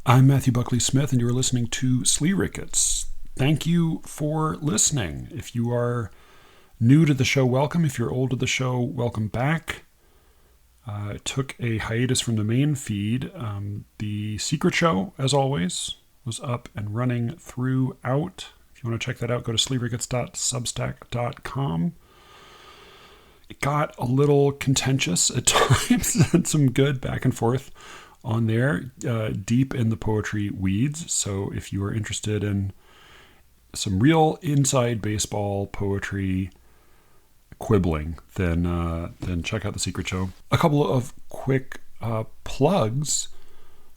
I'm Matthew Buckley Smith, and you're listening to SLEERICKETS. Thank you for listening. If you are new to the show, welcome. If you're old to the show, welcome back. I took a hiatus from the main feed. The secret show, as always, was up and running throughout. If you want to check that out, go to SLEERICKETS.substack.com. It got a little contentious at times and some good back and forth on there, deep in the poetry weeds. So if you are interested in some real inside baseball poetry quibbling, then check out The Secret Show. A couple of quick plugs.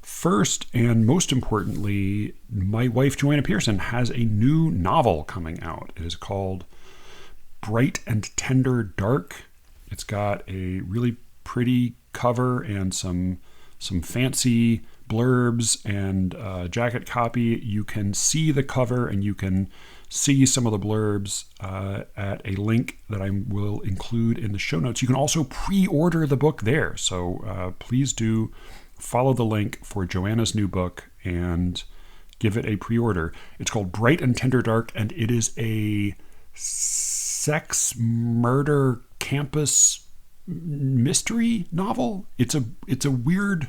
First, and most importantly, my wife Joanna Pearson has a new novel coming out. It is called Bright and Tender Dark. It's got a really pretty cover and some fancy blurbs and jacket copy. You can see the cover and you can see some of the blurbs at a link that I will include in the show notes. You can also pre-order the book there. So please do follow the link for Joanna's new book and give it a pre-order. It's called Bright and Tender Dark, and it is a sex murder campus mystery novel. It's a weird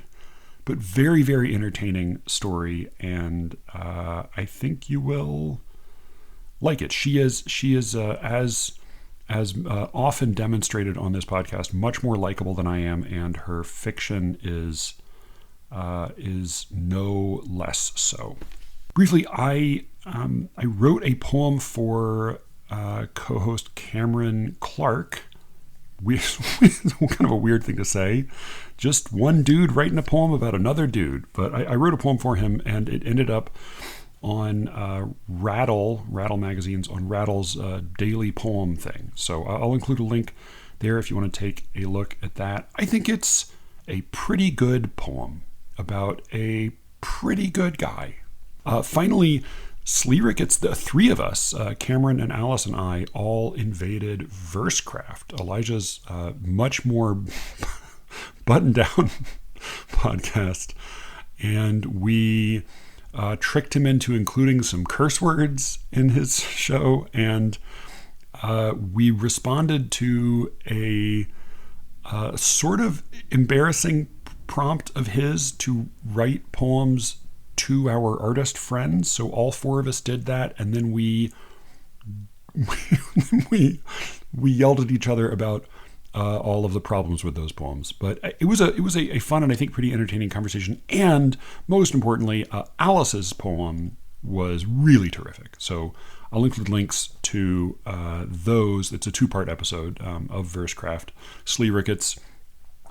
but very, very entertaining story, and I think you will like it. She is as often demonstrated on this podcast, much more likable than I am, and her fiction is no less so. Briefly, I wrote a poem for co-host Cameron Clark. Kind of a weird thing to say. Just one dude writing a poem about another dude. But I wrote a poem for him, and it ended up on Rattle Magazine's, on Rattle's daily poem thing. So I'll include a link there if you want to take a look at that. I think it's a pretty good poem about a pretty good guy. Finally, SLEERICKETS, the three of us, Cameron and Alice and I, all invaded Versecraft, Elijah's much more buttoned down podcast. And we tricked him into including some curse words in his show. And we responded to a sort of embarrassing prompt of his to write poems to our artist friends. So all four of us did that, and then we yelled at each other about all of the problems with those poems. But it was a fun and I think pretty entertaining conversation. And most importantly, Alice's poem was really terrific. So I'll include links to those. It's a 2-part episode of Versecraft. SLEERICKETS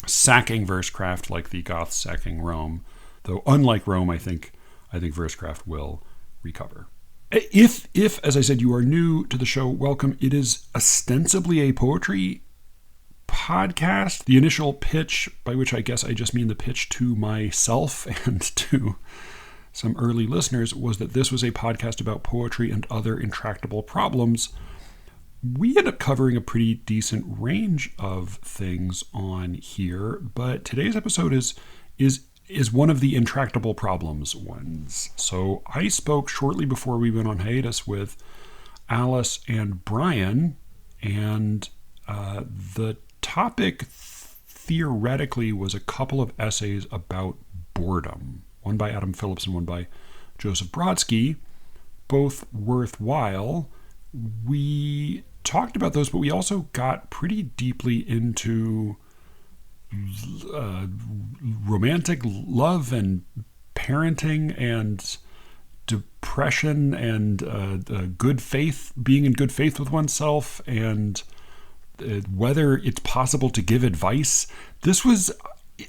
sacking Versecraft like the Goths sacking Rome. Though unlike Rome, I think Versecraft will recover. If, as I said, you are new to the show, welcome. It is ostensibly a poetry podcast. The initial pitch, by which I guess I just mean the pitch to myself and to some early listeners, was that this was a podcast about poetry and other intractable problems. We end up covering a pretty decent range of things on here, but today's episode is one of the intractable problems ones. So I spoke shortly before we went on hiatus with Alice and Brian, and the topic theoretically was a couple of essays about boredom, one by Adam Phillips and one by Joseph Brodsky, both worthwhile. We talked about those, but we also got pretty deeply into romantic love and parenting and depression and good faith, being in good faith with oneself, and whether it's possible to give advice. This was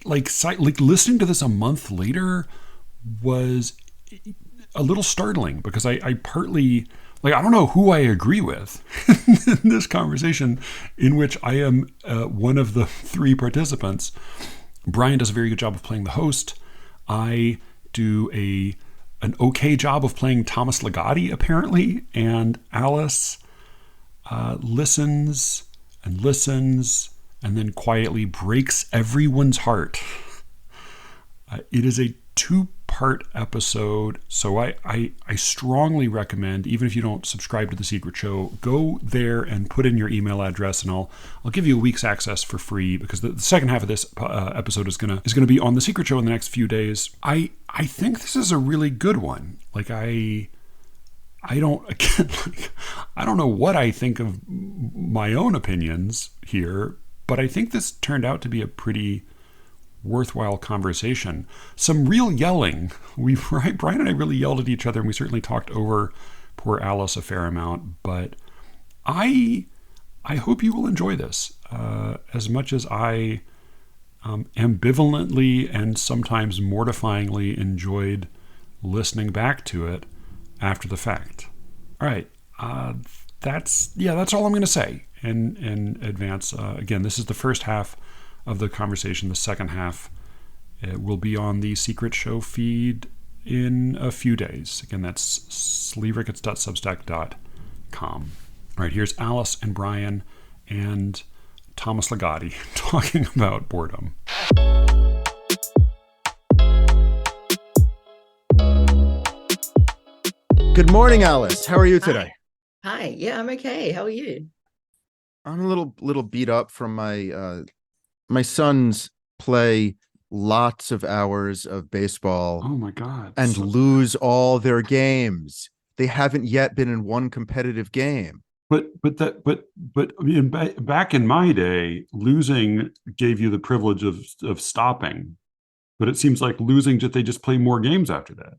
like listening to this a month later was a little startling, because I partly, I don't know who I agree with in this conversation, in which I am one of the three participants. Brian does a very good job of playing the host. I do an okay job of playing Thomas Ligotti, apparently. And Alice listens and listens and then quietly breaks everyone's heart. It is a 2-part 2-part episode. So I strongly recommend, even if you don't subscribe to The Secret Show, go there and put in your email address, and I'll give you a week's access for free, because the second half of this episode is gonna be on The Secret Show in the next few days. I think this is a really good one. Like I don't know what I think of my own opinions here, but I think this turned out to be a pretty worthwhile conversation. Some real yelling. Brian and I really yelled at each other, and we certainly talked over poor Alice a fair amount, but I hope you will enjoy this as much as I ambivalently and sometimes mortifyingly enjoyed listening back to it after the fact. All right, that's all I'm going to say in advance. Again, this is the first half of the conversation. The second half will be on the Secret Show feed in a few days. Again, that's SLEERICKETS.substack.com. All right, here's Alice and Brian and Thomas Ligotti talking about boredom. Good morning, Alice. How are you today? Hi. Yeah, I'm okay. How are you? I'm a little beat up from my sons play lots of hours of baseball. Oh my God. And lose all their games. They haven't yet been in one competitive game. But I mean, back in my day, losing gave you the privilege of stopping. But it seems like losing, they just play more games after that.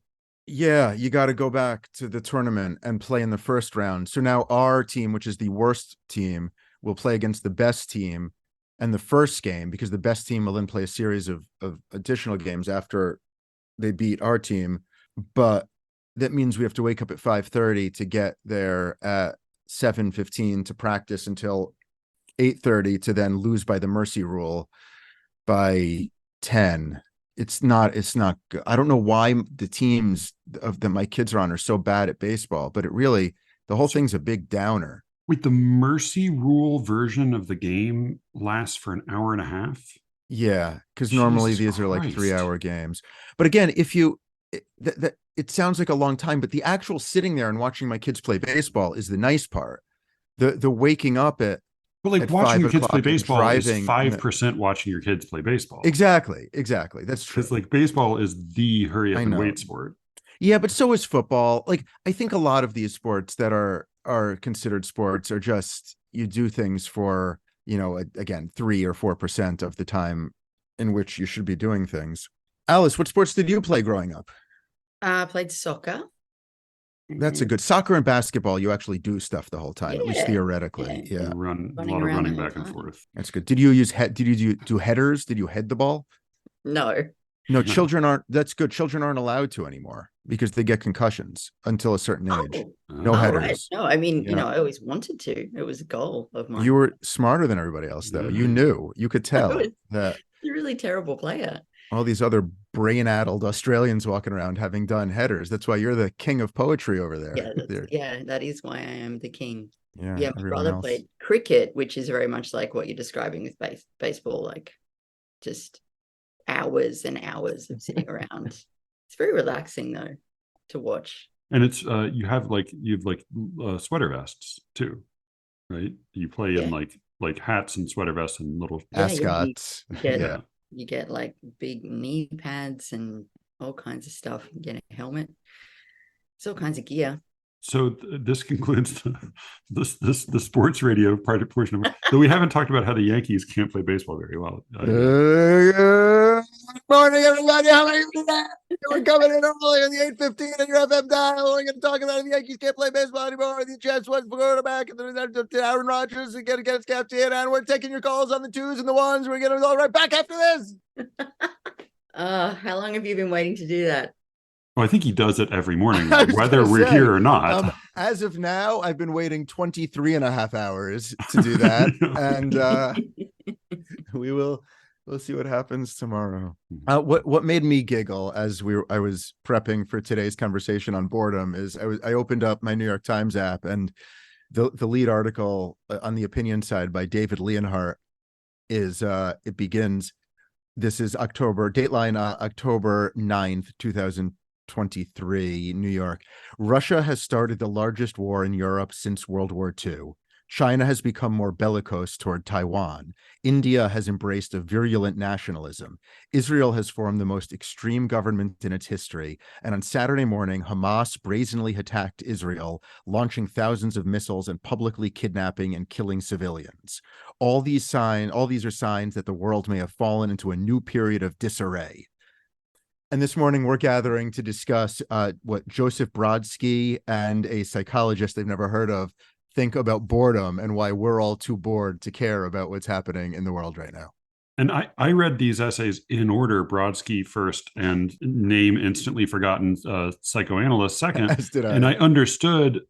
Yeah, you got to go back to the tournament and play in the first round. So now our team, which is the worst team, will play against the best team and the first game, because the best team will then play a series of additional games after they beat our team. But that means we have to wake up at 5:30 to get there at 7:15 to practice until 8:30 to then lose by the mercy rule by 10. It's not good. I don't know why the teams that my kids are on are so bad at baseball, but the whole thing's a big downer. Wait, the mercy rule version of the game lasts for an hour and a half? Yeah, because normally these are like 3-hour games. But again, if you, it sounds like a long time, but the actual sitting there and watching my kids play baseball is the nice part. The waking up at, but like watching your kids play baseball is 5% watching your kids play baseball. Exactly. That's true. Because like baseball is the hurry up and wait sport. Yeah, but so is football. Like I think a lot of these sports that are considered sports are just, you do things for, again, 3 or 4% of the time in which you should be doing things. Alice, what sports did you play growing up? I played soccer. That's a good soccer and basketball. You actually do stuff the whole time, at least theoretically. Yeah. A lot of running back and forth. That's good. Did you do headers? Did you head the ball? No, children aren't. That's good. Children aren't allowed to anymore because they get concussions until a certain age. No headers. Right. No, I mean, I always wanted to. It was a goal of mine. You were smarter than everybody else, though. You knew. You could tell that. You're a really terrible player. All these other brain-addled Australians walking around having done headers. That's why you're the king of poetry over there. Yeah, that is why I am the king. Yeah, my brother played cricket, which is very much like what you're describing with baseball, like just hours and hours of sitting around. It's very relaxing though to watch. And it's you have sweater vests too, right? You play in like hats and sweater vests and little ascots. You get like big knee pads and all kinds of stuff. You get a helmet. It's all kinds of gear. So this concludes the sports radio portion of it. Though we haven't talked about how the Yankees can't play baseball very well. Good morning, everybody. How are you today? We're coming in early on the 8:15 on your FM dial. We're going to talk about the Yankees can't play baseball anymore. The Jets went for quarterback and Aaron Rodgers again against Captain. And we're taking your calls on the 2s and the 1s. We're getting all right back after this. How long have you been waiting to do that? Well, I think he does it every morning, whether we're here or not. As of now, I've been waiting 23 and a half hours to do that. And we'll see what happens tomorrow. What made me giggle as I was prepping for today's conversation on boredom is I opened up my New York Times app, and the lead article on the opinion side by David Leonhardt is it begins, This is Dateline, October 9th, 2023, New York. Russia has started the largest war in Europe since World War II. China has become more bellicose toward Taiwan. India has embraced a virulent nationalism. Israel has formed the most extreme government in its history. And on Saturday morning, Hamas brazenly attacked Israel, launching thousands of missiles and publicly kidnapping and killing civilians. All these are signs that the world may have fallen into a new period of disarray. And this morning we're gathering to discuss what Joseph Brodsky and a psychologist they've never heard of think about boredom and why we're all too bored to care about what's happening in the world right now. And I read these essays in order: Brodsky first, and name instantly forgotten psychoanalyst second. As did I. And I understood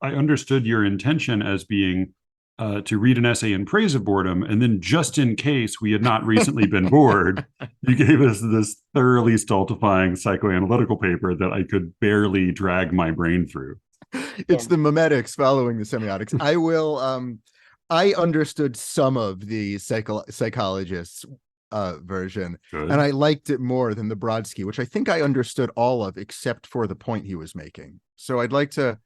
your intention as being to read an essay in praise of boredom, and then just in case we had not recently been bored, you gave us this thoroughly stultifying psychoanalytical paper that I could barely drag my brain through. It's the memetics following the semiotics. I understood some of the psychologists version. Good. And I liked it more than the Brodsky, which I think I understood all of except for the point he was making. So I'd like to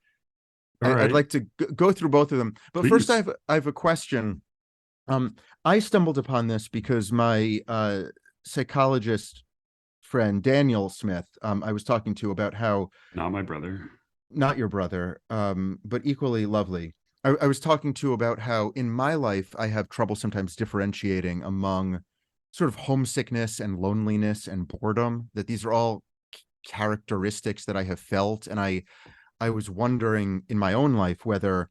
go through both of them. But Please. First I have a question. I stumbled upon this because my psychologist friend Daniel Smith, I was talking to about how Not my brother. Not your brother, but equally lovely. I was talking to about how in my life I have trouble sometimes differentiating among sort of homesickness and loneliness and boredom, that these are all characteristics that I have felt. And I was wondering in my own life whether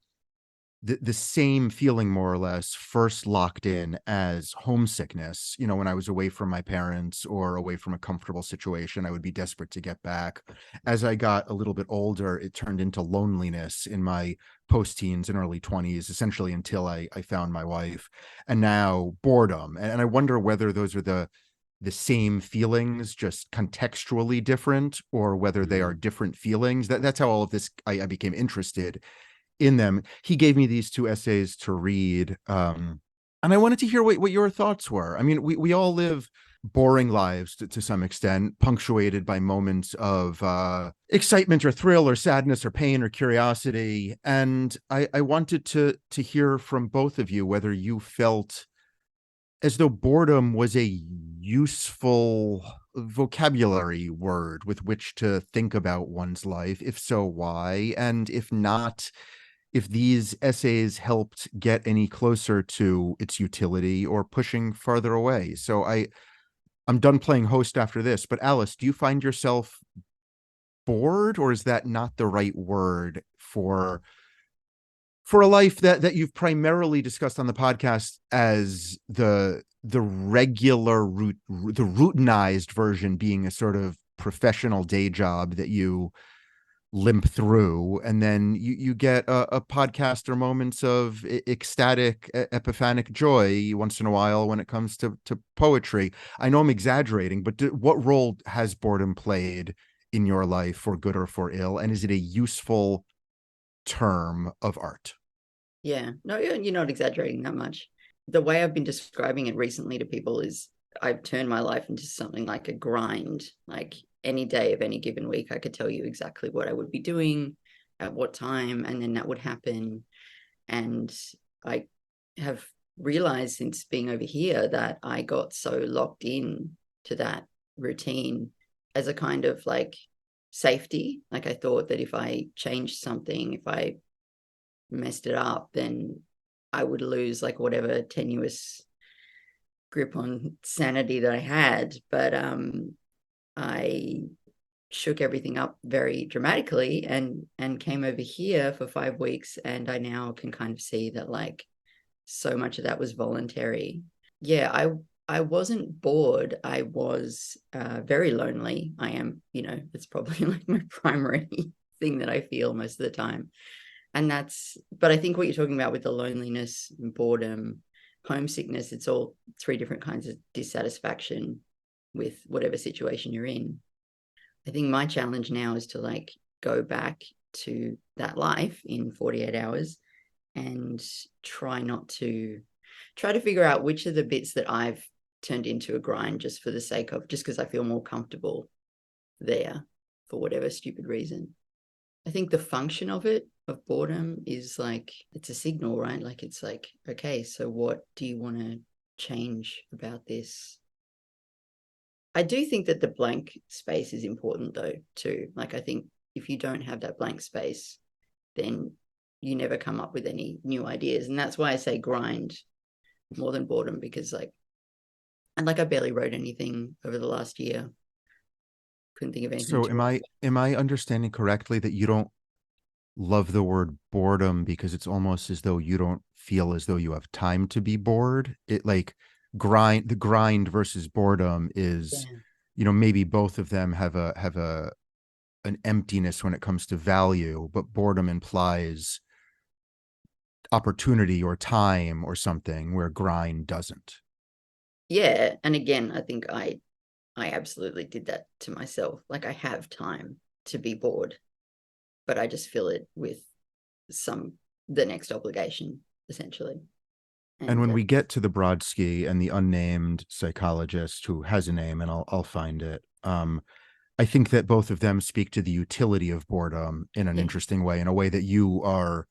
the same feeling more or less first locked in as homesickness. You know, when I was away from my parents or away from a comfortable situation, I would be desperate to get back. As I got a little bit older, it turned into loneliness in my post-teens and early 20s, essentially until I found my wife. And now boredom. And I wonder whether those are the same feelings, just contextually different, or whether they are different feelings. That's how all of this, I became interested in them. He gave me these two essays to read. And I wanted to hear what your thoughts were. I mean, we all live boring lives to some extent, punctuated by moments of excitement or thrill or sadness or pain or curiosity. And I wanted to hear from both of you whether you felt as though boredom was a useful vocabulary word with which to think about one's life. If so, why? And if not, if these essays helped get any closer to its utility or pushing farther away. So I'm done playing host after this, but Alice, do you find yourself bored, or is that not the right word for a life that you've primarily discussed on the podcast as the regular the routinized version being a sort of professional day job that you limp through, and then you get a podcast or moments of ecstatic epiphanic joy once in a while when it comes to poetry? I know I'm exaggerating, but what role has boredom played in your life, for good or for ill, and is it a useful term of art? Yeah, no, you're not exaggerating that much. The way I've been describing it recently to people is I've turned my life into something like a grind. Like any day of any given week, I could tell you exactly what I would be doing at what time, and then that would happen. And I have realized since being over here that I got so locked in to that routine as a kind of like safety. Like I thought that if I changed something, if I messed it up, then I would lose like whatever tenuous grip on sanity that I had. But I shook everything up very dramatically and came over here for 5 weeks, and I now can kind of see that like so much of that was voluntary. Yeah, I wasn't bored. I was very lonely. I am, it's probably like my primary thing that I feel most of the time. And but I think what you're talking about with the loneliness, boredom, homesickness, it's all three different kinds of dissatisfaction with whatever situation you're in. I think my challenge now is to like go back to that life in 48 hours and try to figure out which are the bits that I've turned into a grind just for the sake of, just because I feel more comfortable there for whatever stupid reason. I think the function of boredom is like, it's a signal, right? Like, it's like, okay, so what do you want to change about this? I do think that the blank space is important though, too. Like, I think if you don't have that blank space, then you never come up with any new ideas. And that's why I say grind more than boredom, because like, and like I barely wrote anything over the last year. Couldn't think of anything. So am I understanding correctly that you don't love the word boredom because it's almost as though you don't feel as though you have time to be bored? It like the grind versus boredom is, maybe both of them have an emptiness when it comes to value, but boredom implies opportunity or time or something where grind doesn't. Yeah. And again, I think I absolutely did that to myself. Like, I have time to be bored, but I just fill it with the next obligation, essentially. And when we get to the Brodsky and the unnamed psychologist who has a name, and I'll find it, I think that both of them speak to the utility of boredom in an interesting way, in a way that you are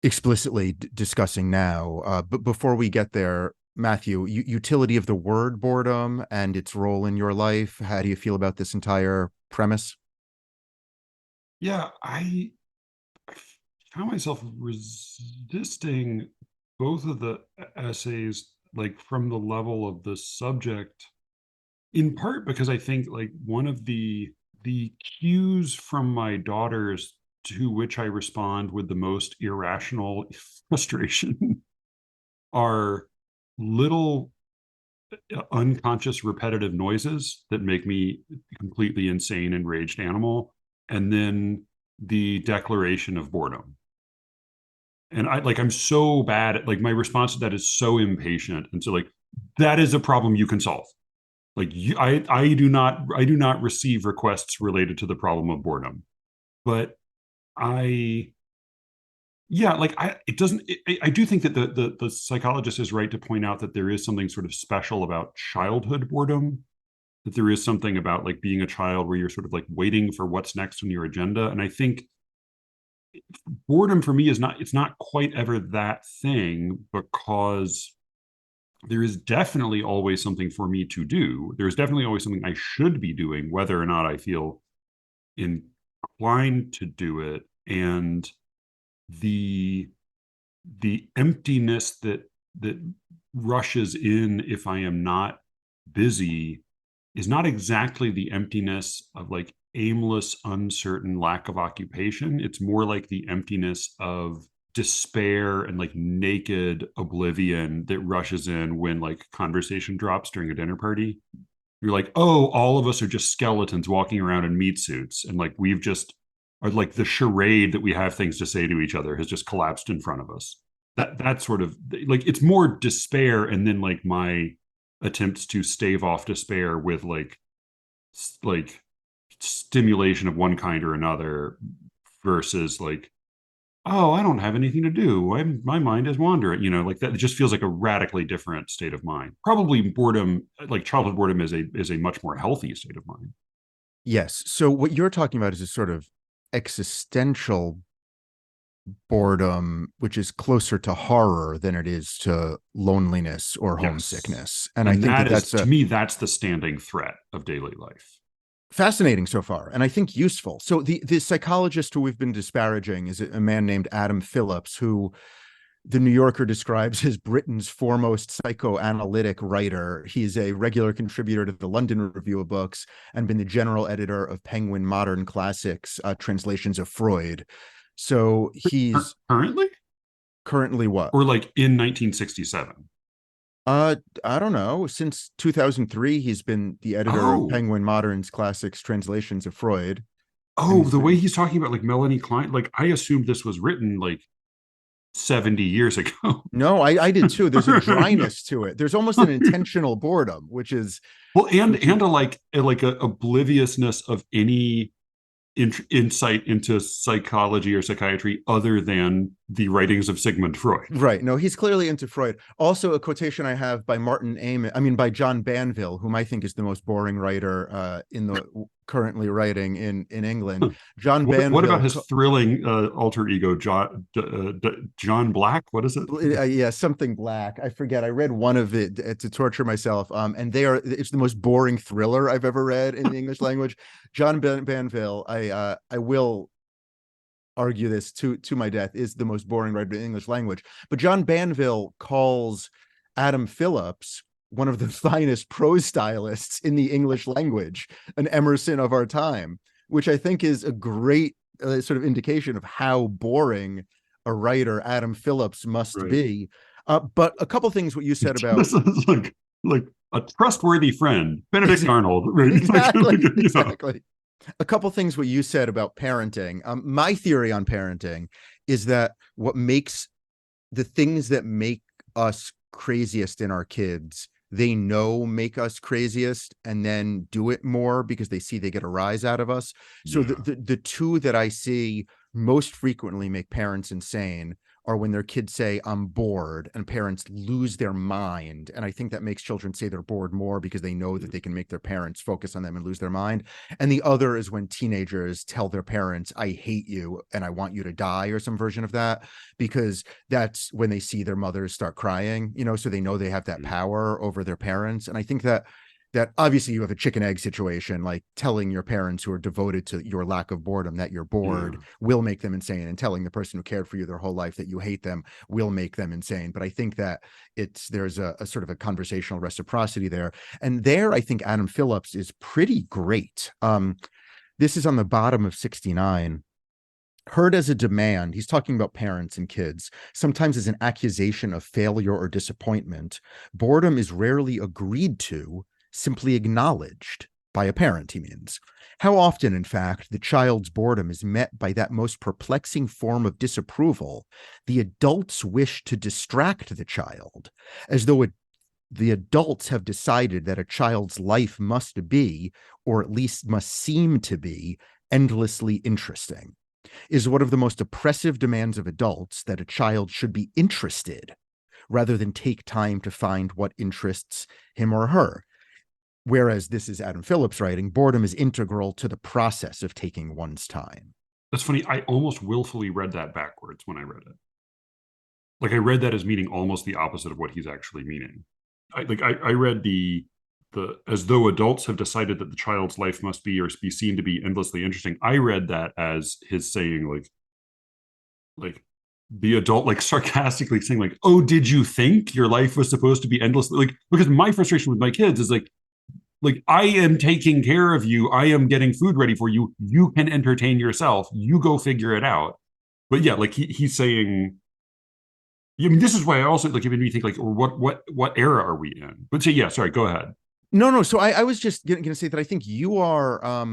explicitly discussing now. But before we get there, Matthew, utility of the word boredom and its role in your life. How do you feel about this entire premise? Yeah, I found myself resisting both of the essays, like from the level of the subject, in part because I think like one of the cues from my daughters to which I respond with the most irrational frustration are little unconscious repetitive noises that make me completely insane enraged animal, and then the declaration of boredom. And I'm so bad at, like, my response to that is so impatient, and so like, that is a problem you can solve. Like, I do not receive requests related to the problem of boredom, but I yeah, like I do think that the psychologist is right to point out that there is something sort of special about childhood boredom, that there is something about like being a child where you're sort of like waiting for what's next on your agenda. And I think boredom for me it's not quite ever that thing, because there is definitely always something for me to do. There's definitely always something I should be doing, whether or not I feel inclined to do it. And the emptiness that rushes in if I am not busy is not exactly the emptiness of like aimless, uncertain lack of occupation. It's more like the emptiness of despair and like naked oblivion that rushes in when like conversation drops during a dinner party. You're like, oh, all of us are just skeletons walking around in meat suits, and like we've just are like the charade that we have things to say to each other has just collapsed in front of us. That sort of like, it's more despair, and then like my attempts to stave off despair with like stimulation of one kind or another, versus like, oh, I don't have anything to do. My mind is wandering. Like that. It just feels like a radically different state of mind. Probably boredom, like childhood boredom, is a much more healthy state of mind. Yes. So what you're talking about is a sort of existential boredom, which is closer to horror than it is to loneliness or homesickness. And I think that's to me, that's the standing threat of daily life. Fascinating so far, and I think useful. So the psychologist who we've been disparaging is a man named Adam Phillips, who the New Yorker describes as Britain's foremost psychoanalytic writer. He's a regular contributor to the London Review of Books and been the general editor of Penguin Modern Classics, translations of Freud. So he's currently what? Or like in 1967? I don't know. Since 2003, he's been the editor of Penguin Modern's Classics, translations of Freud. Oh, the way he's talking about like Melanie Klein, like I assumed this was written like 70 years ago. No, I did too. There's a dryness to it. There's almost an intentional boredom, which is and a obliviousness of any insight into psychology or psychiatry other than the writings of Sigmund Freud. Right. No, he's clearly into Freud. Also, a quotation I have by by John Banville, whom I think is the most boring writer currently writing in England. John Banville. What about his thrilling alter ego, John Black? What is it? Yeah, something Black. I forget. I read one of it to torture myself. And it's the most boring thriller I've ever read in the English language. John Banville, I will argue this to my death, is the most boring writer in the English language. But John Banville calls Adam Phillips one of the finest prose stylists in the English language, an Emerson of our time, which I think is a great sort of indication of how boring a writer Adam Phillips must be. But a couple things what you said about this is like a trustworthy friend, Benedict Arnold, right? Exactly. A couple things what you said about parenting. My theory on parenting is that the things that make us craziest in our kids, they know make us craziest and then do it more because they see they get a rise out of us. So the two that I see most frequently make parents insane are when their kids say, I'm bored, and parents lose their mind. And I think that makes children say they're bored more because they know that they can make their parents focus on them and lose their mind. And the other is when teenagers tell their parents, I hate you and I want you to die, or some version of that, because that's when they see their mothers start crying, so they know they have that power over their parents. And I think that obviously you have a chicken egg situation, like telling your parents who are devoted to your lack of boredom that you're bored will make them insane, and telling the person who cared for you their whole life that you hate them will make them insane. But I think that there's a sort of a conversational reciprocity there. And there, I think Adam Phillips is pretty great. This is on the bottom of 69. Heard as a demand, he's talking about parents and kids, sometimes as an accusation of failure or disappointment. Boredom is rarely agreed to, simply acknowledged by a parent, he means. How often, in fact, the child's boredom is met by that most perplexing form of disapproval, the adult's wish to distract the child, as though the adults have decided that a child's life must be, or at least must seem to be, endlessly interesting. Is one of the most oppressive demands of adults that a child should be interested, rather than take time to find what interests him or her. Whereas this is Adam Phillips writing, boredom is integral to the process of taking one's time. That's funny. I almost willfully read that backwards when I read it. Like I read that as meaning almost the opposite of what he's actually meaning. I read the as though adults have decided that the child's life must be or be seen to be endlessly interesting. I read that as his saying like the adult like sarcastically saying like, oh, did you think your life was supposed to be endlessly, like, because my frustration with my kids is like I am taking care of you, I am getting food ready for you, you can entertain yourself, you go figure it out. But yeah, like he's saying, I mean, this is why I also like it made me think like, what era are we in? But say, yeah, sorry, go ahead. No. So I was just going to say that I think you are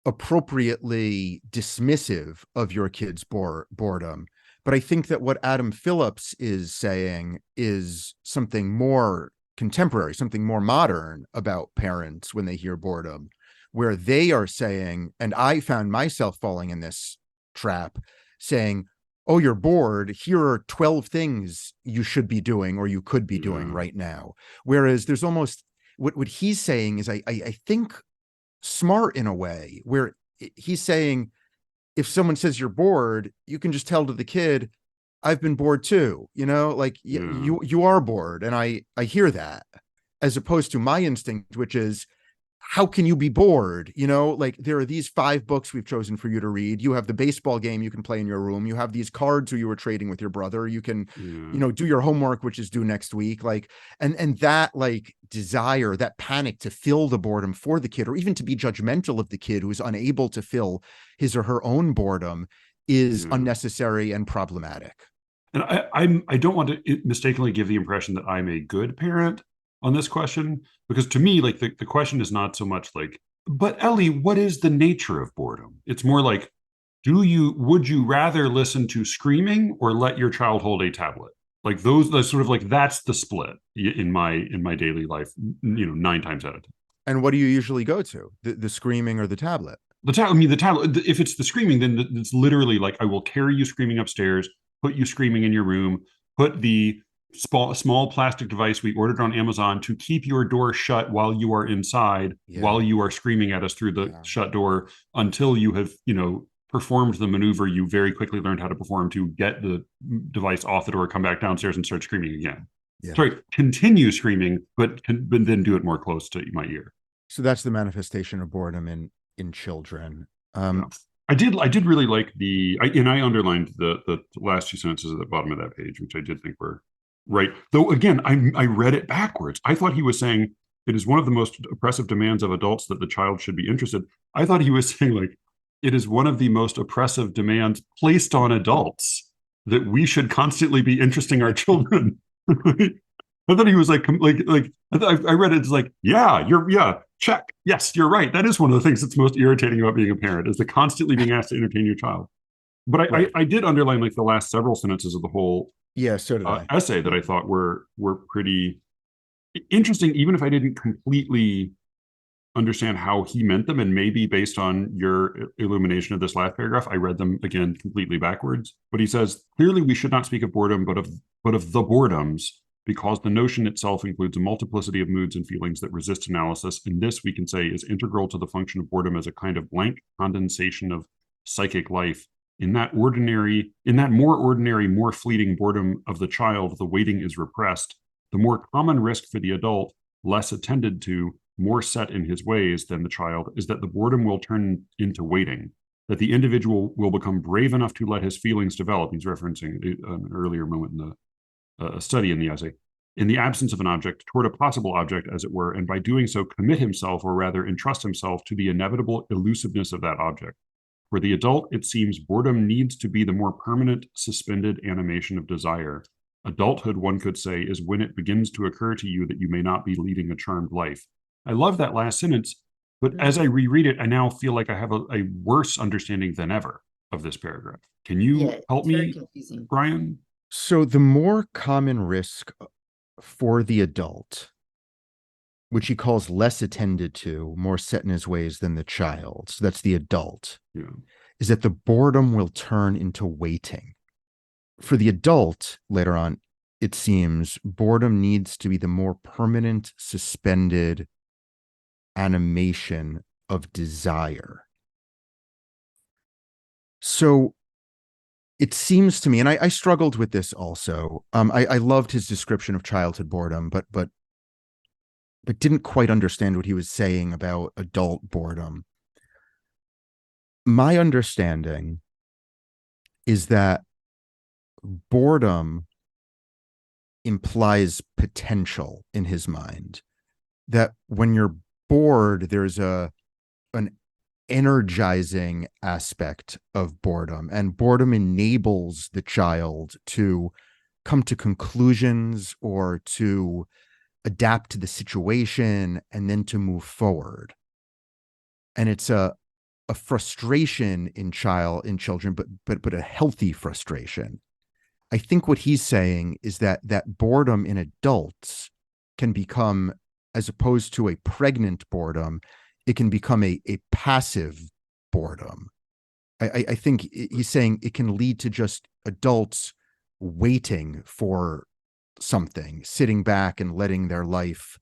appropriately dismissive of your kids' boredom. But I think that what Adam Phillips is saying is something more contemporary, something more modern about parents when they hear boredom, where they are saying, and I found myself falling in this trap, saying, oh, you're bored, here are 12 things you should be doing or you could be doing right now. Whereas there's almost what he's saying is I think smart in a way, where he's saying if someone says you're bored, you can just tell to the kid, I've been bored too, like you are bored. And I hear that, as opposed to my instinct, which is, how can you be bored? Like there are these 5 books we've chosen for you to read. You have the baseball game you can play in your room. You have these cards who you were trading with your brother. You can, do your homework, which is due next week. Like, and that like desire, that panic to fill the boredom for the kid, or even to be judgmental of the kid who is unable to fill his or her own boredom, is unnecessary and problematic. And I don't want to mistakenly give the impression that I'm a good parent on this question, because to me, like the question is not so much like, but Ellie, what is the nature of boredom? It's more like, would you rather listen to screaming or let your child hold a tablet? Like those sort of like, that's the split in my daily life, 9 times out of 10. And what do you usually go to? The screaming or the tablet? The tablet. If it's the screaming, then it's literally like, I will carry you screaming upstairs. put you screaming in your room, put the small plastic device we ordered on Amazon to keep your door shut while you are inside, while you are screaming at us through the shut door until you have, performed the maneuver you very quickly learned how to perform to get the device off the door, come back downstairs and start screaming again. Sorry, continue screaming, but then do it more close to my ear. So that's the manifestation of boredom in children. I did really like I underlined the last two sentences at the bottom of that page, which I did think were right. Though again, I read it backwards. I thought he was saying it is one of the most oppressive demands of adults that the child should be interested. I thought he was saying like it is one of the most oppressive demands placed on adults that we should constantly be interesting our children. I thought he was like I read it as like, check. Yes, you're right. That is one of the things that's most irritating about being a parent is the constantly being asked to entertain your child. But I did underline like the last several sentences of the whole so did I. Essay that I thought were pretty interesting, even if I didn't completely understand how he meant them. And maybe based on your illumination of this last paragraph, I read them again completely backwards. But he says, clearly we should not speak of boredom, but of the boredoms, because the notion itself includes a multiplicity of moods and feelings that resist analysis. And this, we can say, is integral to the function of boredom as a kind of blank condensation of psychic life. In that more ordinary, more fleeting boredom of the child, the waiting is repressed. The more common risk for the adult, less attended to, more set in his ways than the child, is that the boredom will turn into waiting, that the individual will become brave enough to let his feelings develop. He's referencing an earlier moment in the study in the essay, in the absence of an object, toward a possible object, as it were, and by doing so commit himself, or rather entrust himself, to the inevitable elusiveness of that object. For the adult, it seems boredom needs to be the more permanent, suspended animation of desire. Adulthood, one could say, is when it begins to occur to you that you may not be leading a charmed life. I love that last sentence, but as I reread it, I now feel like I have a worse understanding than ever of this paragraph. Can you help me, Brian? So the more common risk for the adult, which he calls less attended to, more set in his ways than the child, so that's the adult, is that the boredom will turn into waiting. For the adult, later on, it seems boredom needs to be the more permanent, suspended animation of desire. So it seems to me, and I struggled with this also. I loved his description of childhood boredom, but didn't quite understand what he was saying about adult boredom. My understanding is that boredom implies potential in his mind, that when you're bored, there's an energizing aspect of boredom, and boredom enables the child to come to conclusions or to adapt to the situation and then to move forward. And it's a frustration in children, but a healthy frustration. I think what he's saying is that boredom in adults can become, as opposed to a pregnant boredom, it can become a passive boredom. I think he's saying it can lead to just adults waiting for something, sitting back and letting their life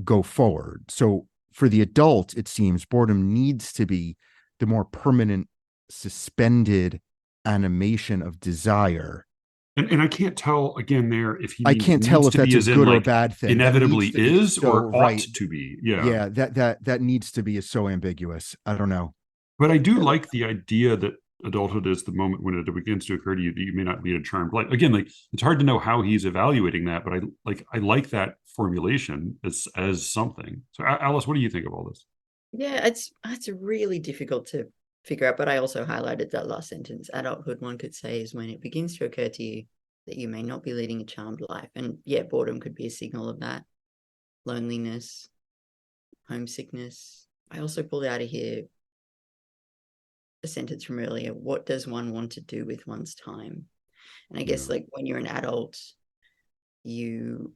go forward. So for the adult, it seems boredom needs to be the more permanent, suspended animation of desire. And I can't tell again there if he I can't tell if that's a good or bad thing. Inevitably is or ought to be. Yeah, that needs to be so ambiguous. I don't know. But I do like the idea that adulthood is the moment when it begins to occur to you that you may not lead a charmed life. Again, like it's hard to know how he's evaluating that, but I like that formulation as something. So Alice, what do you think of all this? Yeah, it's really difficult to figure out, but I also highlighted that last sentence. Adulthood, one could say, is when it begins to occur to you that you may not be leading a charmed life. And yeah, boredom could be a signal of that. Loneliness, homesickness. I also pulled out of here a sentence from earlier. What does one want to do with one's time? And I guess like when you're an adult, you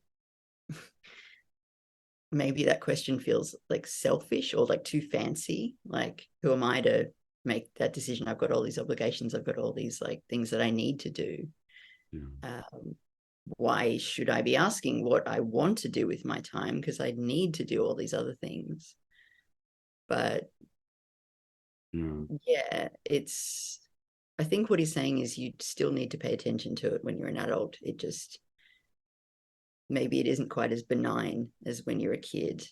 maybe that question feels like selfish or like too fancy. Like, who am I to make that decision. I've got all these obligations. I've got all these like things that I need to do. Yeah. Why should I be asking what I want to do with my time? Because I need to do all these other things. But yeah, I think what he's saying is you still need to pay attention to it when you're an adult. It just, maybe it isn't quite as benign as when you're a kid.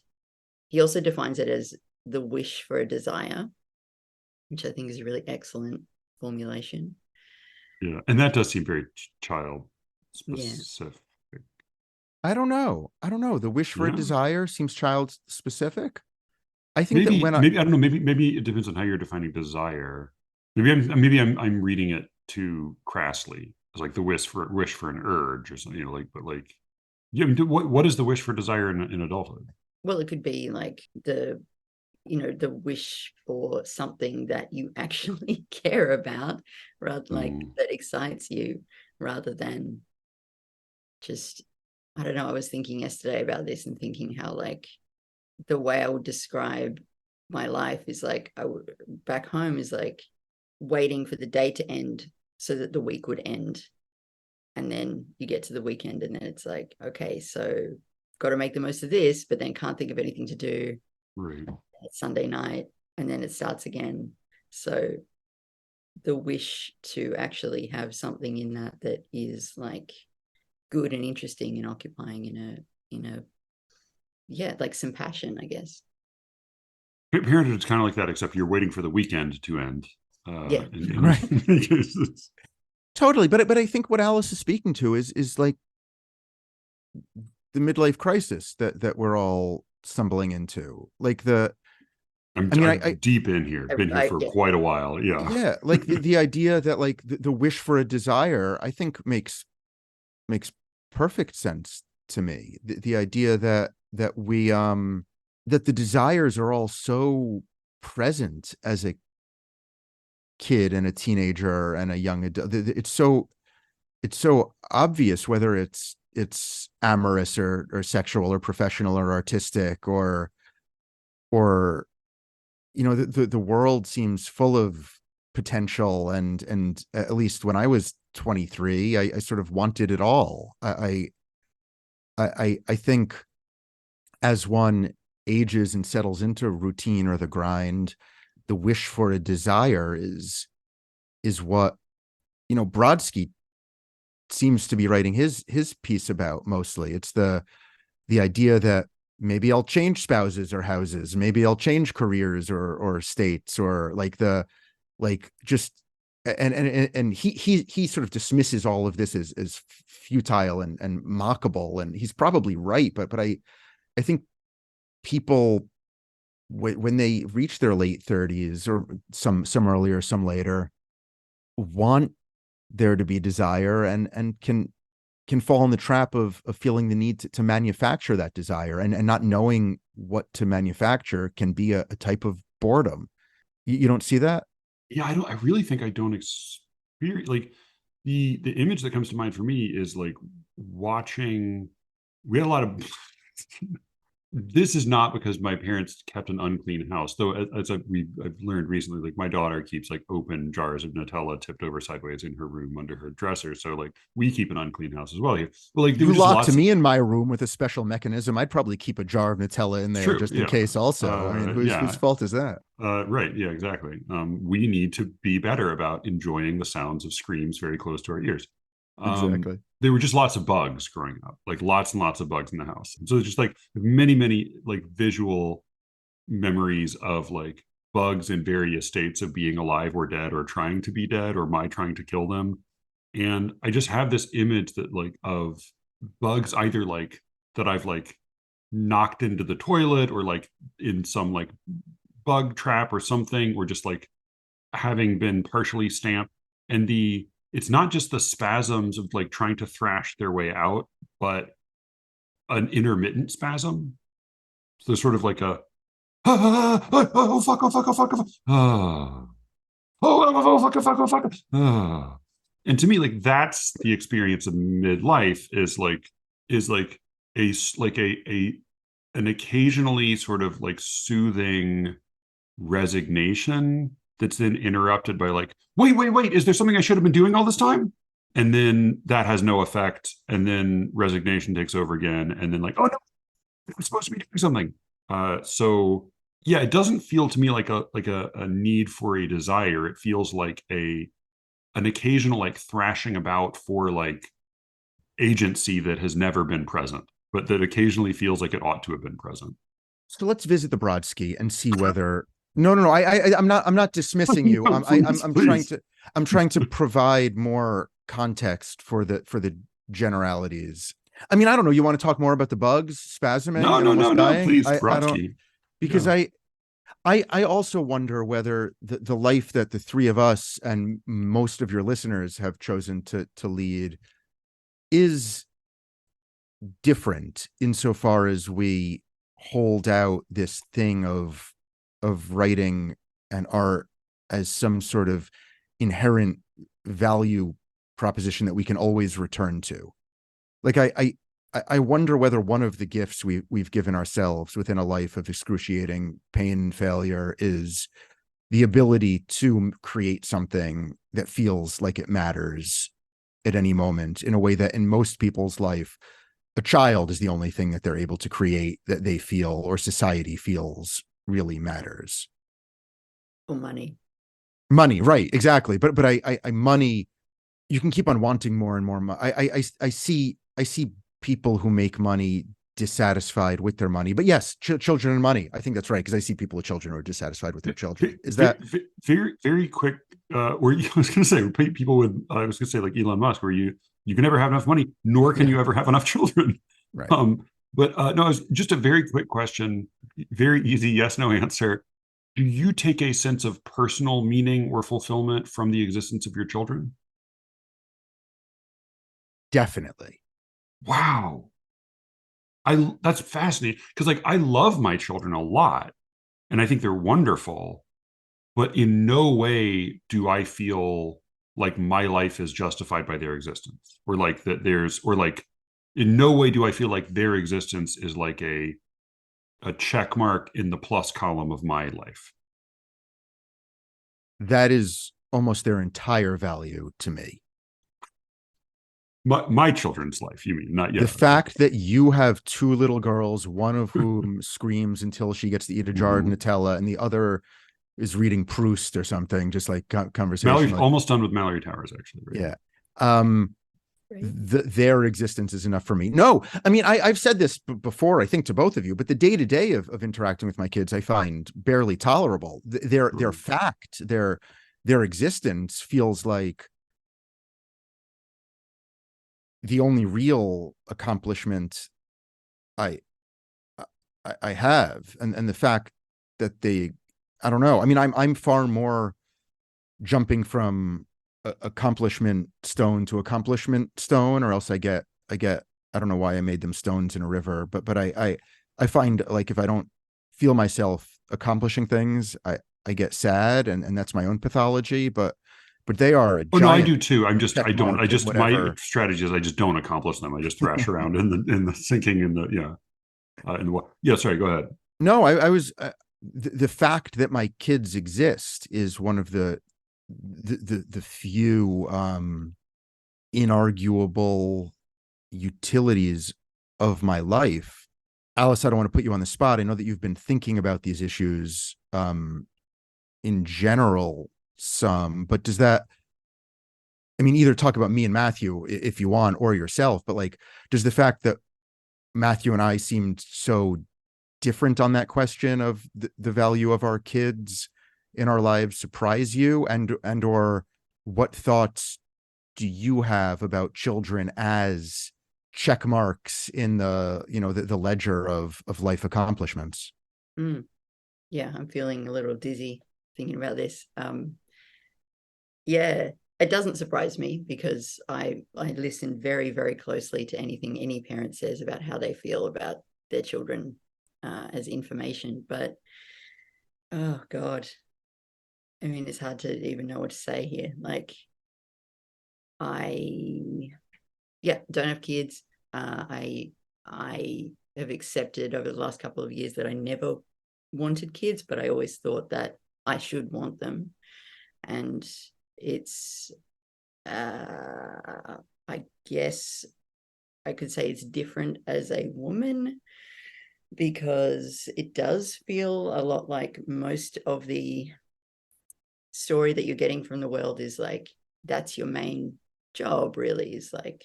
He also defines it as the wish for a desire, which I think is a really excellent formulation. Yeah. And that does seem very child specific. I don't know. The wish for a desire seems child specific. I think maybe, that when maybe I don't know, maybe it depends on how you're defining desire. Maybe I'm reading it too crassly. It's like the wish for an urge or something, but like, yeah, I mean, what is the wish for desire in adulthood? Well, it could be like the wish for something that you actually care about, rather like that excites you, rather than just, I don't know. I was thinking yesterday about this and thinking how like the way I would describe my life is like back home is like waiting for the day to end so that the week would end. And then you get to the weekend and then it's like, okay, so got to make the most of this, but then can't think of anything to do. Right. It's Sunday night and then it starts again. So the wish to actually have something in that is like good and interesting and occupying in a yeah, like some passion, I guess. Parenthood is kind of like that, except you're waiting for the weekend to end. Yeah. Right. Totally. But I think what Alice is speaking to is like the midlife crisis that we're all stumbling into. Like I'm deep in here. Been here for quite a while. Yeah. Yeah. Like the idea that like the wish for a desire, I think makes perfect sense to me. The idea that we that the desires are all so present as a kid and a teenager and a young adult. It's so obvious, whether it's amorous or sexual or professional or artistic or the world seems full of potential, and at least when I was 23, I sort of wanted it all. I think as one ages and settles into routine or the grind, the wish for a desire is what Brodsky seems to be writing his piece about mostly. It's the idea that maybe I'll change spouses or houses, maybe I'll change careers or states, or and he sort of dismisses all of this as futile and mockable, and he's probably right, but I think people when they reach their late 30s, or some earlier, some later, want there to be desire and can fall in the trap of feeling the need to manufacture that desire, and not knowing what to manufacture can be a type of boredom. You don't see that? Yeah, I really think I don't experience, like, the image that comes to mind for me is like watching. We had a lot of this is not because my parents kept an unclean house, though. As I've learned recently, like my daughter keeps like open jars of Nutella tipped over sideways in her room under her dresser. So like we keep an unclean house as well here. But like you locked me in my room with a special mechanism, I'd probably keep a jar of Nutella in there just in case. Also, I mean, whose fault is that? Right. Yeah, exactly. We need to be better about enjoying the sounds of screams very close to our ears. Exactly. There were just lots of bugs growing up, like lots and lots of bugs in the house. And so just like many like visual memories of like bugs in various states of being alive or dead or trying to be dead or my trying to kill them. And I just have this image that like of bugs either like that I've like knocked into the toilet or like in some like bug trap or something, or just like having been partially stamped. And it's not just the spasms of like trying to thrash their way out, but an intermittent spasm. So sort of like a oh fuck, oh fuck, oh fuck, oh fuck, oh fuck, oh fuck, oh fuck. And to me, like that's the experience of midlife is like an occasionally sort of like soothing resignation that's then interrupted by like, wait, is there something I should have been doing all this time? And then that has no effect. And then resignation takes over again. And then like, oh no, I'm supposed to be doing something. So yeah, it doesn't feel to me like a need for a desire. It feels like an occasional like thrashing about for like agency that has never been present, but that occasionally feels like it ought to have been present. So let's visit the Brodsky and see whether. No. I'm not dismissing you. No, please, please. I'm trying to provide more context for the generalities. I mean, I don't know. You want to talk more about the bugs, spasming, and almost No. dying? Please, I don't, Brodsky. because Yeah. I also wonder whether the life that the three of us and most of your listeners have chosen to lead is different insofar as we hold out this thing of writing and art as some sort of inherent value proposition that we can always return to. Like I wonder whether one of the gifts we've given ourselves within a life of excruciating pain and failure is the ability to create something that feels like it matters at any moment, in a way that in most people's life, a child is the only thing that they're able to create that they feel or society feels really matters. Or money. Money, right? Exactly. But I money. You can keep on wanting more and more. I see people who make money dissatisfied with their money. But yes, children and money. I think that's right, because I see people with children who are dissatisfied with their children. Is that very quick? Where I was going to say people with I was going to say like Elon Musk, where you can never have enough money, nor can you ever have enough children. right? But no, it was just a very quick question, very easy yes no answer. Do you take a sense of personal meaning or fulfillment from the existence of your children? Definitely. Wow. That's fascinating because like I love my children a lot and I think they're wonderful, but in no way do I feel like my life is justified by their existence, or like that there's or like in no way do I feel like their existence is like a check mark in the plus column of my life. That is almost their entire value to me. My children's life, you mean? Not yet. The fact that you have two little girls, one of whom screams until she gets to eat a jar of Nutella, and the other is reading Proust or something, just like conversation. Mallory's almost done with Mallory Towers, actually. Right? Yeah. Their existence is enough for me. No, I mean, I've said this before, I think, to both of you, but the day-to-day of interacting with my kids, I find barely tolerable. Their fact, their existence feels like the only real accomplishment I have, and the fact that I don't know. I mean, I'm far more jumping from accomplishment stone to accomplishment stone, or else I get I don't know why I made them stones in a river, but I find like if I don't feel myself accomplishing things, I get sad, and that's my own pathology, but they are a giant. Oh no, I do too. I just whatever. My strategy is I just don't accomplish them. I just thrash around in the sinking in the sorry, go ahead. No, I was the fact that my kids exist is one of the few inarguable utilities of my life. Alice, I don't want to put you on the spot. I know that you've been thinking about these issues in general some, but does that, I mean, either talk about me and Matthew if you want, or yourself, but like, does the fact that Matthew and I seemed so different on that question of the value of our kids in our lives surprise you, and or what thoughts do you have about children as check marks in the the ledger of life accomplishments? Yeah, I'm feeling a little dizzy thinking about this. Yeah, it doesn't surprise me because I listen very, very closely to anything any parent says about how they feel about their children as information. But oh God, I mean, it's hard to even know what to say here. Like, don't have kids. I have accepted over the last couple of years that I never wanted kids, but I always thought that I should want them. And it's, I guess I could say it's different as a woman, because it does feel a lot like most of the story that you're getting from the world is like, that's your main job, really, is like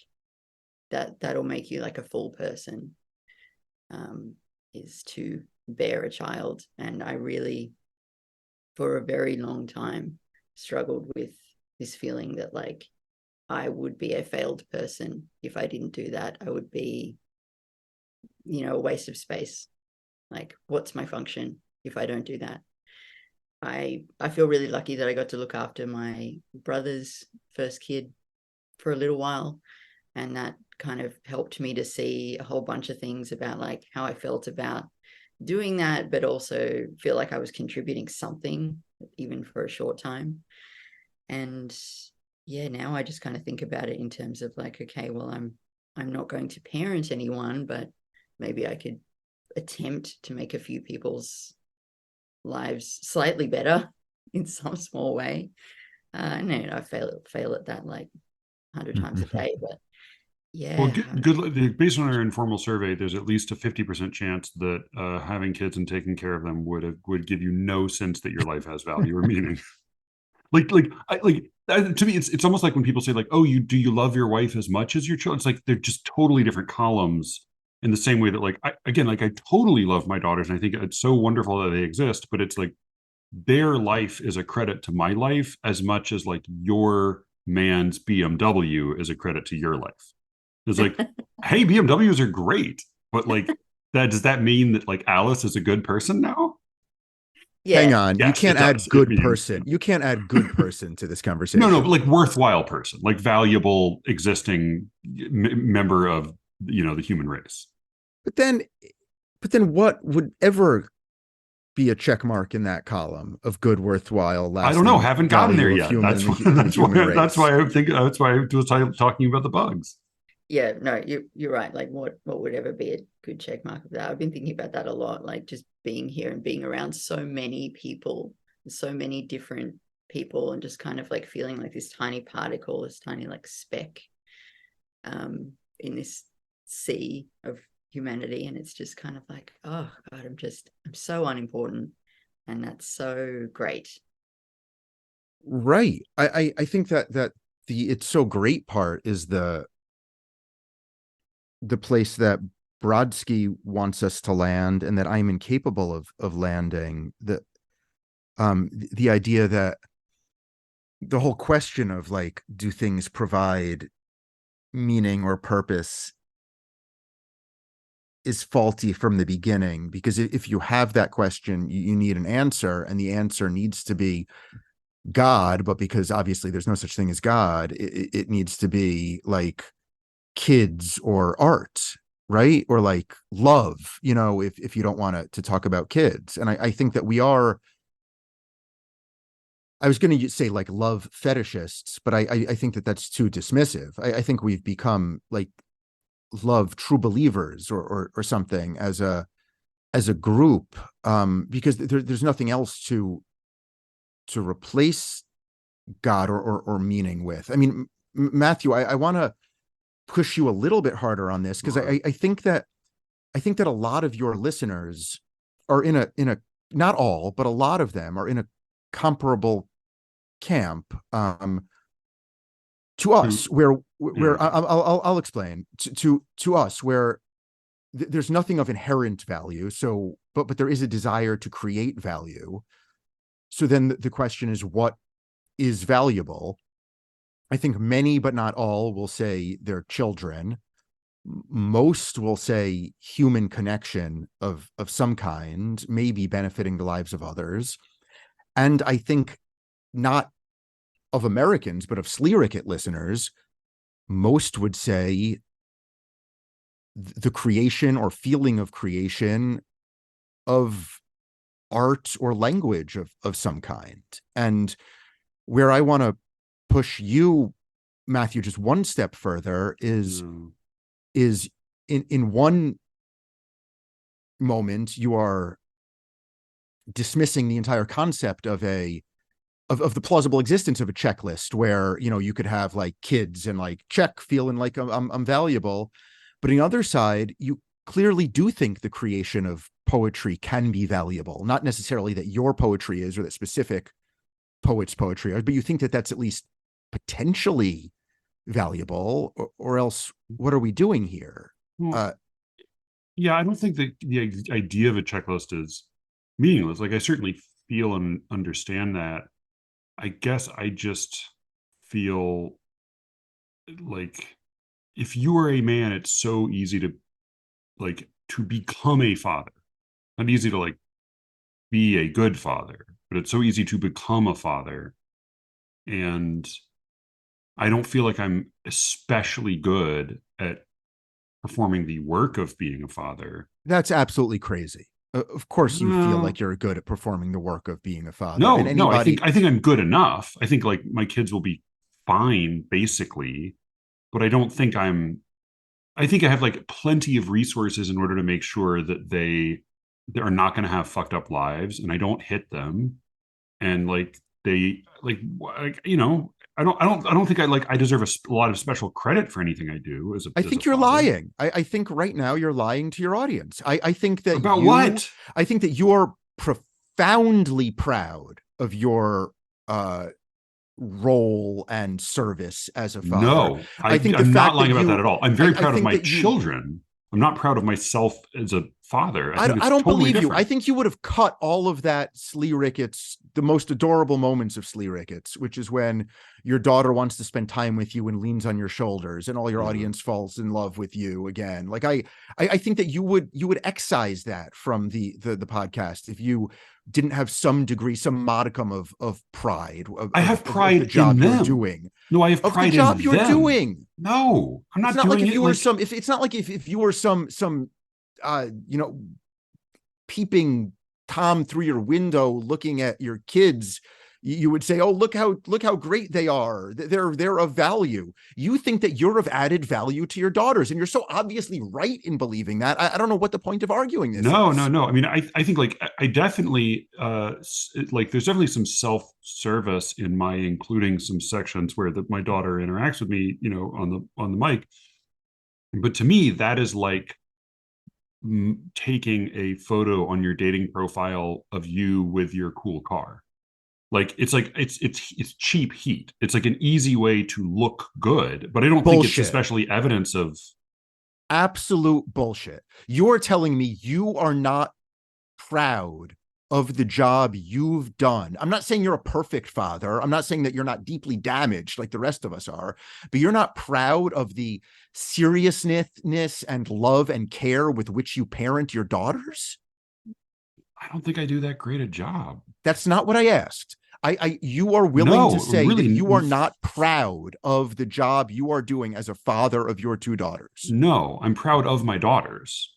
that'll make you like a full person, is to bear a child. And I really, for a very long time, struggled with this feeling that like I would be a failed person if I didn't do that. I would be, a waste of space. Like, what's my function if I don't do that? I feel really lucky that I got to look after my brother's first kid for a little while, and that kind of helped me to see a whole bunch of things about like how I felt about doing that, but also feel like I was contributing something, even for a short time. And yeah, now I just kind of think about it in terms of like, okay, well, I'm not going to parent anyone, but maybe I could attempt to make a few people's lives slightly better in some small way. And I fail at that like 100 times a day, but Well, yeah. based on our informal survey, there's at least a 50% chance that having kids and taking care of them would give you no sense that your life has value or meaning. To me, it's almost like when people say like, "Oh, do you love your wife as much as your children?" It's like they're just totally different columns. In the same way that, like, I totally love my daughters, and I think it's so wonderful that they exist. But it's like their life is a credit to my life as much as like your man's BMW is a credit to your life. It's like, hey, BMWs are great, but like, does that mean that like Alice is a good person now? Hang Yeah. on. You Yes, it can't does. add It good means, person. You can't add good person to this no, conversation. but like worthwhile person, like valuable existing member of the human race. But then, what would ever be a check mark in that column of good, worthwhile, I don't know. lasting Haven't gotten there value of yet. human That's in why, in the human race? that's why I was talking about the bugs. Yeah, no, you're right. Like, what would ever be a good check mark of that? I've been thinking about that a lot, like just being here and being around so many people, so many different people, and just kind of like feeling like this tiny particle, this tiny like speck, in this sea of humanity. And it's just kind of like, oh God, I'm so unimportant. And that's so great. Right. I think that the it's so great part is the place that Brodsky wants us to land, and that I'm incapable of landing. The idea that the whole question of like, do things provide meaning or purpose, is faulty from the beginning, because if you have that question, you need an answer, and the answer needs to be God. But because obviously there's no such thing as God, it needs to be like kids or art, right? Or like love, if you don't want to talk about kids. And I think that I was going to say like love fetishists, but I think that that's too dismissive. I think we've become like love true believers or something as a group, because there's nothing else to replace God or meaning with. I mean, Matthew, I want to push you a little bit harder on this, because Sure. I think that a lot of your listeners are in a not all, but a lot of them are in a comparable camp, to us, Who? where Yeah. I'll explain, to us, where there's nothing of inherent value. So, but there is a desire to create value. So then the question is, what is valuable? I think many, but not all, will say their children. Most will say human connection of some kind, maybe benefiting the lives of others. And I think not of Americans, but of SLEERICKET listeners, most would say the creation or feeling of creation of art or language of some kind. And where I want to push you, Matthew, just one step further is Mm. in one moment you are dismissing the entire concept of a of the plausible existence of a checklist where, you know, you could have like kids and like check, feeling like I'm valuable. But on the other side, you clearly do think the creation of poetry can be valuable, not necessarily that your poetry is or that specific poets' poetry are, but you think that that's at least potentially valuable, or else what are we doing here? Well, yeah, I don't think that the idea of a checklist is meaningless. Like, I certainly feel and understand that. I guess I just feel like if you are a man, it's so easy to become a father. Not easy to like be a good father, but it's so easy to become a father. And I don't feel like I'm especially good at performing the work of being a father. That's absolutely crazy. Of course, you feel No, like you're good at performing the work of being a father. And no. I anybody, think I'm good enough. I think like my kids will be fine, basically, but I don't think I'm. I think I have like plenty of resources in order to make sure that they are not going to have fucked up lives, and I don't hit them, and like they like you know I don't think I deserve a lot of special credit for anything I do I as a think you're father. lying. I think right now you're lying to your audience. I think that About what? I think that you're profoundly proud of your uh, role and service as a father. No, I think the I'm not fact that lying about that at all. I'm very I proud of think my that you, children. I'm not proud of myself as a father. I think I it's don't totally believe you. I different. think you would have cut all of that Ricketts, the most adorable moments of Ricketts, which is when your daughter wants to spend time with you and leans on your shoulders, and all your Uh, audience falls in love with you again. Like I think that you would excise that from the podcast if you didn't have some degree, some modicum of pride I have of the pride in job you're them. doing, No, I have of the pride in job you're them. doing. No, I'm It's not not like doing if it you were like some, if it's not like if you were some you know, peeping Tom through your window looking at your kids, you would say, oh, look how great they are, they're of value. You think that you're of added value to your daughters, and you're so obviously right in believing that. I don't know what the point of arguing this no, no, is. no. I mean, I think like I definitely like there's definitely some self-service in my including some sections where my daughter interacts with me, you know, on the mic. But to me, that is like taking a photo on your dating profile of you with your cool car. Like it's cheap heat. It's like an easy way to look good, but I don't think it's Bullshit. especially evidence of. Absolute bullshit. You're telling me you are not proud of the job you've done. I'm not saying you're a perfect father. I'm not saying that you're not deeply damaged like the rest of us are, but you're not proud of the seriousness and love and care with which you parent your daughters. I don't think I do that great a job. That's not what I asked. You are willing to No, say that really, you are not proud of the job you are doing as a father of your two daughters. no. I'm proud of my daughters.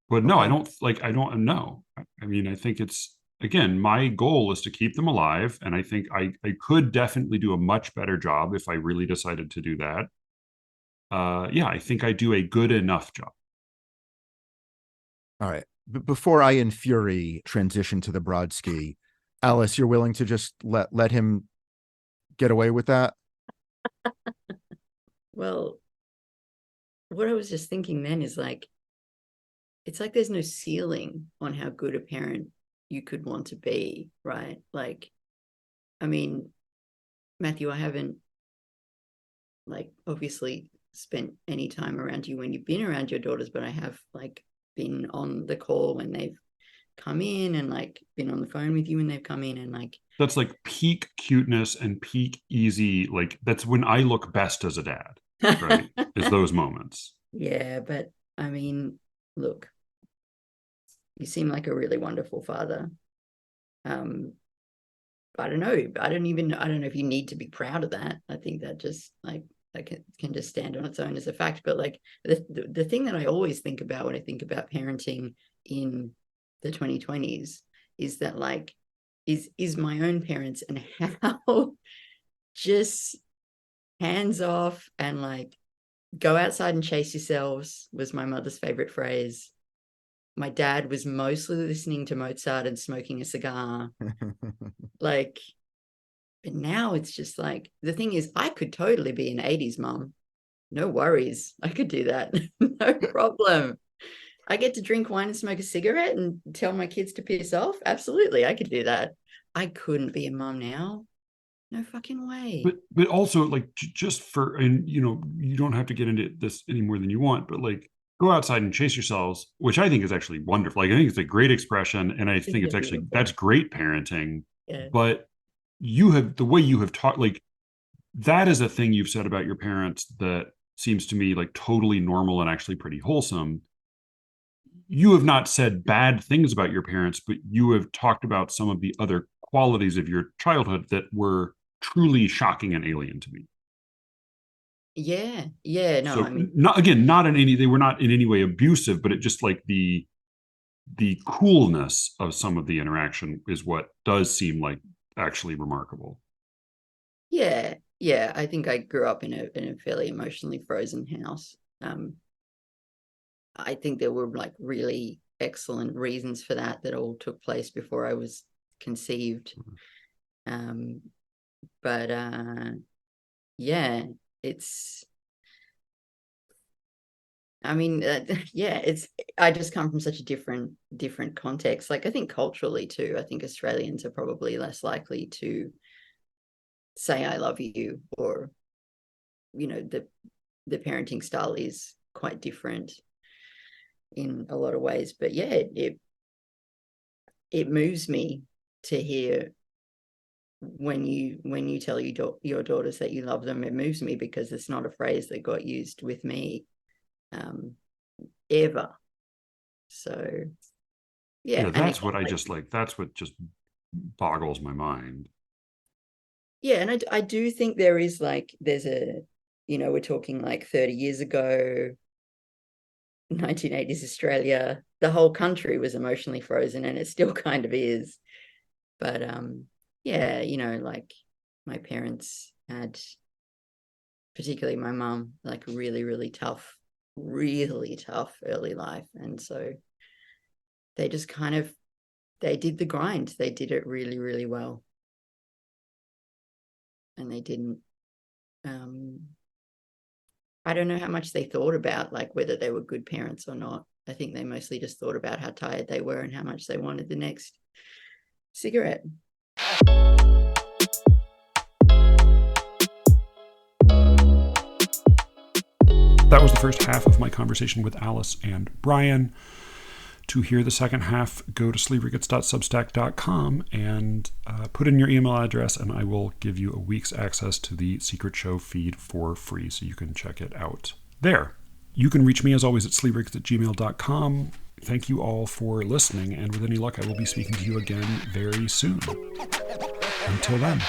But no, Okay. I don't know. I mean, I think it's again, my goal is to keep them alive. And I think I could definitely do a much better job if I really decided to do that. Yeah, I think I do a good enough job. All right. Before I, in fury, transition to the Brodsky, Alice, you're willing to just let him get away with that? Well, what I was just thinking then is like, it's like there's no ceiling on how good a parent you could want to be, right? Like, I mean, Matthew, I haven't like obviously spent any time around you when you've been around your daughters, but I have like been on the call when they've come in and like been on the phone with you when they've come in and like That's like peak cuteness and peak easy. Like that's when I look best as a dad, right? Is those moments. yeah, but I mean, look, you seem like a really wonderful father. Um, I don't know. I don't know if you need to be proud of that. I think that just like that can just stand on its own as a fact. But like the thing that I always think about when I think about parenting in the 2020s is that like is my own parents and how just hands off and like go outside and chase yourselves was my mother's favorite phrase. My dad was mostly listening to Mozart and smoking a cigar. Like But now it's just like, the thing is, I could totally be an 80s mom. No worries. I could do that. No problem. I get to drink wine and smoke a cigarette and tell my kids to piss off. Absolutely. I could do that. I couldn't be a mom now. No fucking way. But also, like, just for, and you don't have to get into this any more than you want, but like, go outside and chase yourselves, which I think is actually wonderful. Like, I think it's a great expression, and I think it's actually, that's great parenting. Yeah. But the way you have taught, like, that is a thing you've said about your parents that seems to me like totally normal and actually pretty wholesome. You have not said bad things about your parents, but you have talked about some of the other qualities of your childhood that were truly shocking and alien to me. Yeah. Yeah. No, So I mean, they were not in any way abusive, but it just like the coolness of some of the interaction is what does seem like actually remarkable. yeah. Yeah. I think I grew up in a fairly emotionally frozen house. I think there were like really excellent reasons for that all took place before I was conceived. But yeah, it's, I mean, yeah, I just come from such a different context. Like, I think culturally too, I think Australians are probably less likely to say I love you, or, the parenting style is quite different in a lot of ways. But yeah, it moves me to hear when you tell your daughters that you love them. It moves me because it's not a phrase that got used with me ever. So yeah, that's what that's what just boggles my mind. Yeah, and I do think there's a, we're talking like 30 years ago, 1980s Australia, the whole country was emotionally frozen, and it still kind of is. But yeah, like, my parents had, particularly my mum, like really, really tough early life. And so they just they did the grind. They did it really, really well. And they didn't, I don't know how much they thought about like whether they were good parents or not. I think they mostly just thought about how tired they were and how much they wanted the next cigarette. That was the first half of my conversation with Alice and Brian. To hear the second half, go to SLEERICKETS.substack.com and put in your email address, and I will give you a week's access to the Secret Show feed for free, so you can check it out there. You can reach me, as always, at SLEERICKETS@gmail.com. Thank you all for listening, and with any luck, I will be speaking to you again very soon. Until then.